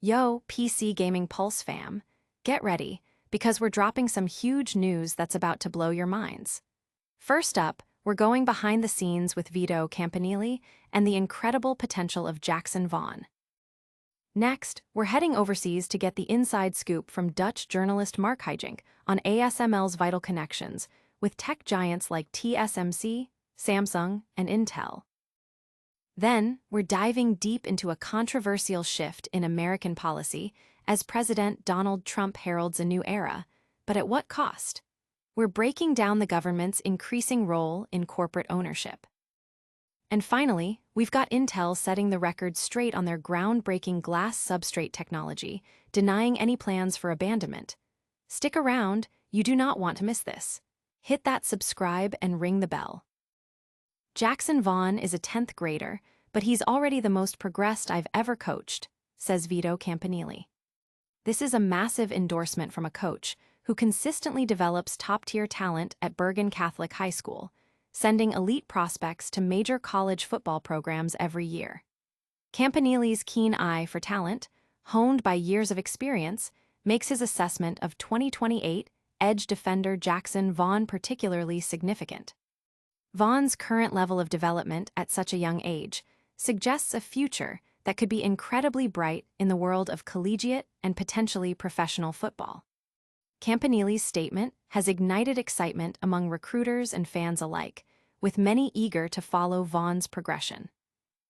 Yo, PC Gaming Pulse fam, get ready, because we're dropping some huge news that's about to blow your minds. First up, we're going behind the scenes with Vito Campanile and the incredible potential of Jackson Vaughn. Next, we're heading overseas to get the inside scoop from Dutch journalist Marc Hijink on ASML's vital connections with tech giants like TSMC, Samsung, and Intel. Then, we're diving deep into a controversial shift in American policy as President Donald Trump heralds a new era, but at what cost? We're breaking down the government's increasing role in corporate ownership. And finally, we've got Intel setting the record straight on their groundbreaking glass substrate technology, denying any plans for abandonment. Stick around, you do not want to miss this. Hit that subscribe and ring the bell. Jackson Vaughn is a 10th grader, but he's already the most progressed I've ever coached, says Vito Campanile. This is a massive endorsement from a coach who consistently develops top-tier talent at Bergen Catholic High School, sending elite prospects to major college football programs every year. Campanile's keen eye for talent, honed by years of experience, makes his assessment of 2028 edge defender Jackson Vaughn particularly significant. Vaughn's current level of development at such a young age suggests a future that could be incredibly bright in the world of collegiate and potentially professional football. Campanile's statement has ignited excitement among recruiters and fans alike, with many eager to follow Vaughn's progression.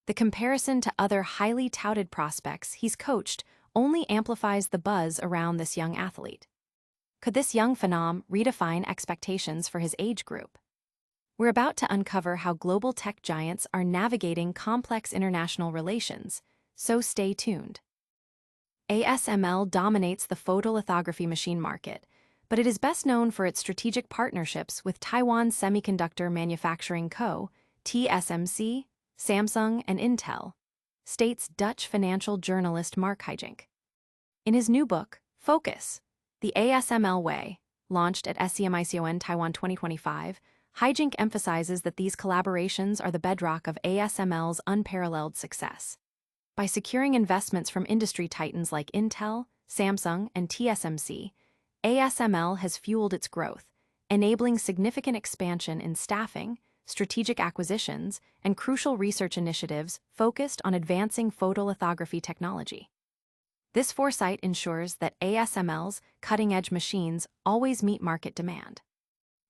The comparison to other highly touted prospects he's coached only amplifies the buzz around this young athlete. Could this young phenom redefine expectations for his age group? We're about to uncover how global tech giants are navigating complex international relations, so stay tuned. ASML dominates the photolithography machine market, but it is best known for its strategic partnerships with Taiwan Semiconductor Manufacturing Co., TSMC, Samsung, and Intel, states Dutch financial journalist Marc Hijink. In his new book, Focus, The ASML Way, launched at SCMICON Taiwan 2025, Hijink emphasizes that these collaborations are the bedrock of ASML's unparalleled success. By securing investments from industry titans like Intel, Samsung, and TSMC, ASML has fueled its growth, enabling significant expansion in staffing, strategic acquisitions, and crucial research initiatives focused on advancing photolithography technology. This foresight ensures that ASML's cutting-edge machines always meet market demand.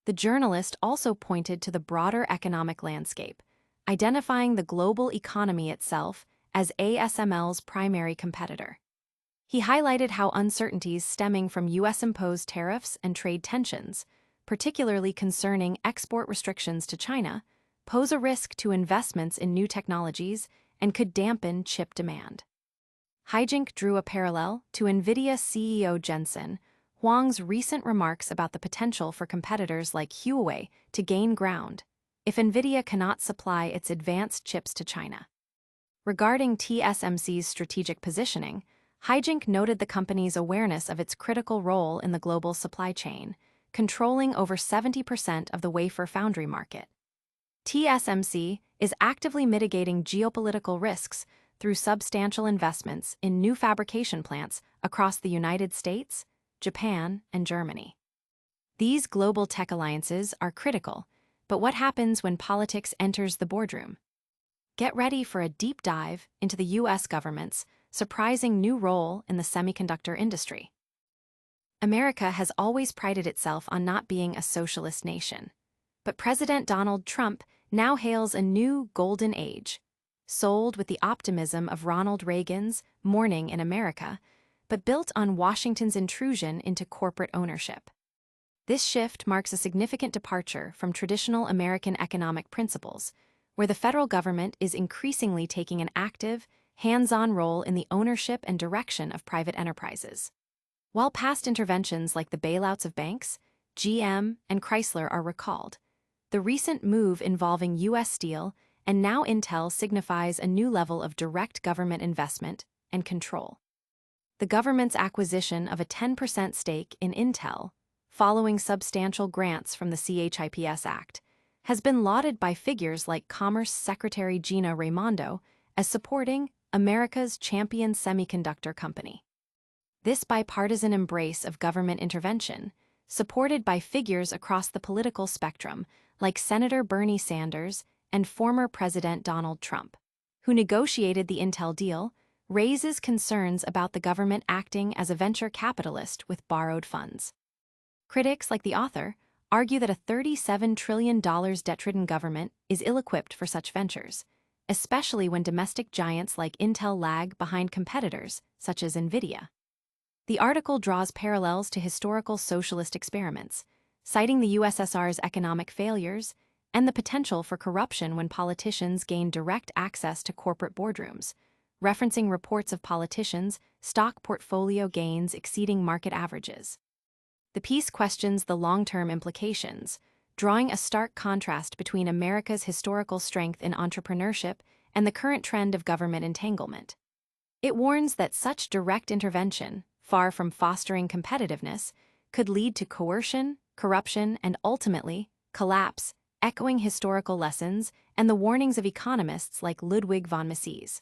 The journalist also pointed to the broader economic landscape, identifying the global economy itself as ASML's primary competitor. He highlighted how uncertainties stemming from U.S.-imposed tariffs and trade tensions, particularly concerning export restrictions to China, pose a risk to investments in new technologies and could dampen chip demand. Hijink drew a parallel to NVIDIA CEO Jensen Huang's recent remarks about the potential for competitors like Huawei to gain ground if NVIDIA cannot supply its advanced chips to China. Regarding TSMC's strategic positioning, Hijink noted the company's awareness of its critical role in the global supply chain, controlling over 70% of the wafer foundry market. TSMC is actively mitigating geopolitical risks through substantial investments in new fabrication plants across the United States, Japan, and Germany. These global tech alliances are critical, but what happens when politics enters the boardroom? Get ready for a deep dive into the U.S. government's surprising new role in the semiconductor industry. America has always prided itself on not being a socialist nation, but President Donald Trump now hails a new golden age, sold with the optimism of Ronald Reagan's Morning in America, but built on Washington's intrusion into corporate ownership. This shift marks a significant departure from traditional American economic principles, where the federal government is increasingly taking an active, hands-on role in the ownership and direction of private enterprises. While past interventions like the bailouts of banks, GM, and Chrysler are recalled, the recent move involving U.S. Steel and now Intel signifies a new level of direct government investment and control. The government's acquisition of a 10% stake in Intel, following substantial grants from the CHIPS Act, has been lauded by figures like Commerce Secretary Gina Raimondo as supporting America's champion semiconductor company. This bipartisan embrace of government intervention, supported by figures across the political spectrum like Senator Bernie Sanders and former President Donald Trump, who negotiated the Intel deal, raises concerns about the government acting as a venture capitalist with borrowed funds. Critics, like the author, argue that a $37 trillion debt-ridden government is ill-equipped for such ventures, especially when domestic giants like Intel lag behind competitors, such as NVIDIA. The article draws parallels to historical socialist experiments, citing the USSR's economic failures and the potential for corruption when politicians gain direct access to corporate boardrooms, referencing reports of politicians' stock portfolio gains exceeding market averages. The piece questions the long-term implications, drawing a stark contrast between America's historical strength in entrepreneurship and the current trend of government entanglement. It warns that such direct intervention, far from fostering competitiveness, could lead to coercion, corruption, and ultimately, collapse, echoing historical lessons and the warnings of economists like Ludwig von Mises.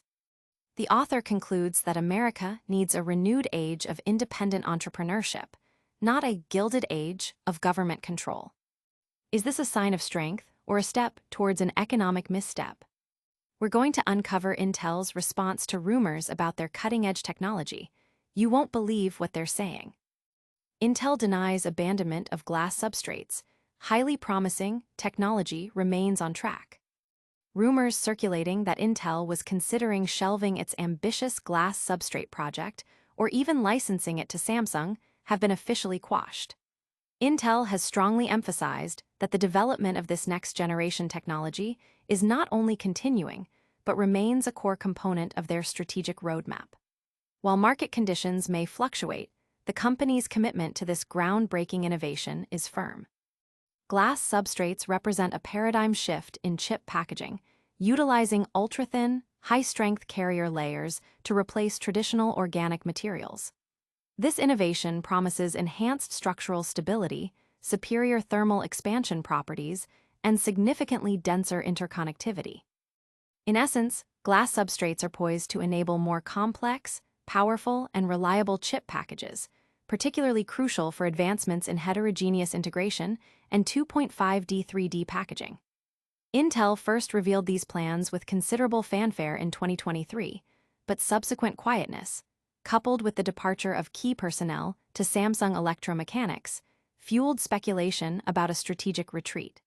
The author concludes that America needs a renewed age of independent entrepreneurship, not a gilded age of government control. Is this a sign of strength or a step towards an economic misstep? We're going to uncover Intel's response to rumors about their cutting-edge technology. You won't believe what they're saying. Intel denies abandonment of glass substrates. Highly promising technology remains on track. Rumors circulating that Intel was considering shelving its ambitious glass substrate project or even licensing it to Samsung have been officially quashed. Intel has strongly emphasized that the development of this next-generation technology is not only continuing, but remains a core component of their strategic roadmap. While market conditions may fluctuate, the company's commitment to this groundbreaking innovation is firm. Glass substrates represent a paradigm shift in chip packaging, utilizing ultra-thin, high-strength carrier layers to replace traditional organic materials. This innovation promises enhanced structural stability, superior thermal expansion properties, and significantly denser interconnectivity. In essence, glass substrates are poised to enable more complex, powerful, and reliable chip packages, particularly crucial for advancements in heterogeneous integration and 2.5D 3D packaging. Intel first revealed these plans with considerable fanfare in 2023, but subsequent quietness, coupled with the departure of key personnel to Samsung Electromechanics, fueled speculation about a strategic retreat.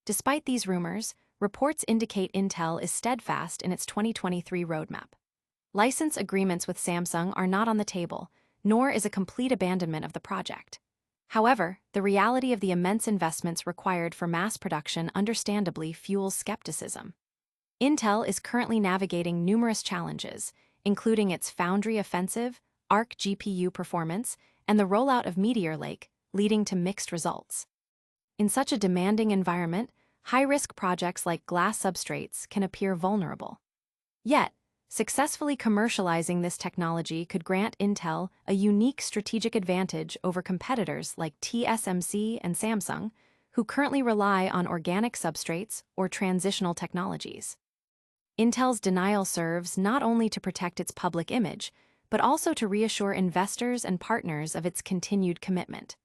Despite these rumors, reports indicate Intel is steadfast in its 2023 roadmap. License agreements with Samsung are not on the table, nor is a complete abandonment of the project. However, the reality of the immense investments required for mass production understandably fuels skepticism. Intel is currently navigating numerous challenges, including its foundry offensive, Arc GPU performance, and the rollout of Meteor Lake, leading to mixed results. In such a demanding environment, high-risk projects like glass substrates can appear vulnerable. Yet, successfully commercializing this technology could grant Intel a unique strategic advantage over competitors like TSMC and Samsung, who currently rely on organic substrates or transitional technologies. Intel's denial serves not only to protect its public image, but also to reassure investors and partners of its continued commitment.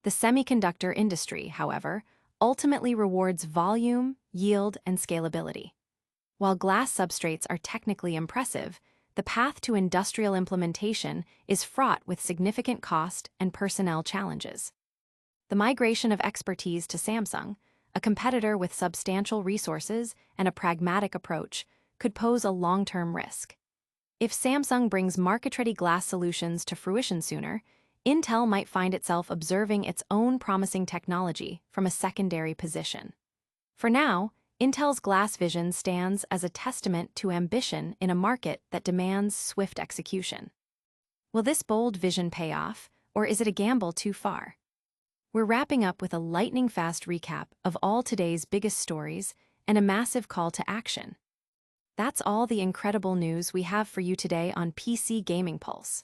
The semiconductor industry, however, ultimately rewards volume, yield, and scalability. While glass substrates are technically impressive, the path to industrial implementation is fraught with significant cost and personnel challenges. The migration of expertise to Samsung, a competitor with substantial resources and a pragmatic approach, could pose a long-term risk. If Samsung brings market-ready glass solutions to fruition sooner, Intel might find itself observing its own promising technology from a secondary position. For now, Intel's glass vision stands as a testament to ambition in a market that demands swift execution. Will this bold vision pay off, or is it a gamble too far? We're wrapping up with a lightning-fast recap of all today's biggest stories and a massive call to action. That's all the incredible news we have for you today on PC Gaming Pulse.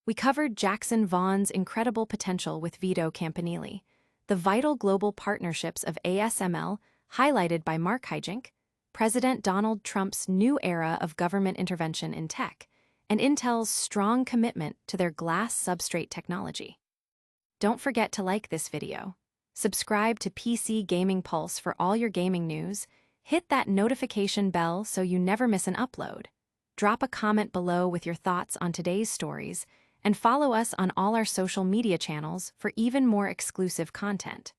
We covered Jackson Vaughn's incredible potential with Vito Campanile, the vital global partnerships of ASML, highlighted by Marc Hijink, President Donald Trump's new era of government intervention in tech, and Intel's strong commitment to their glass substrate technology. Don't forget to like this video. Subscribe to PC Gaming Pulse for all your gaming news. Hit that notification bell so you never miss an upload. Drop a comment below with your thoughts on today's stories, and follow us on all our social media channels for even more exclusive content.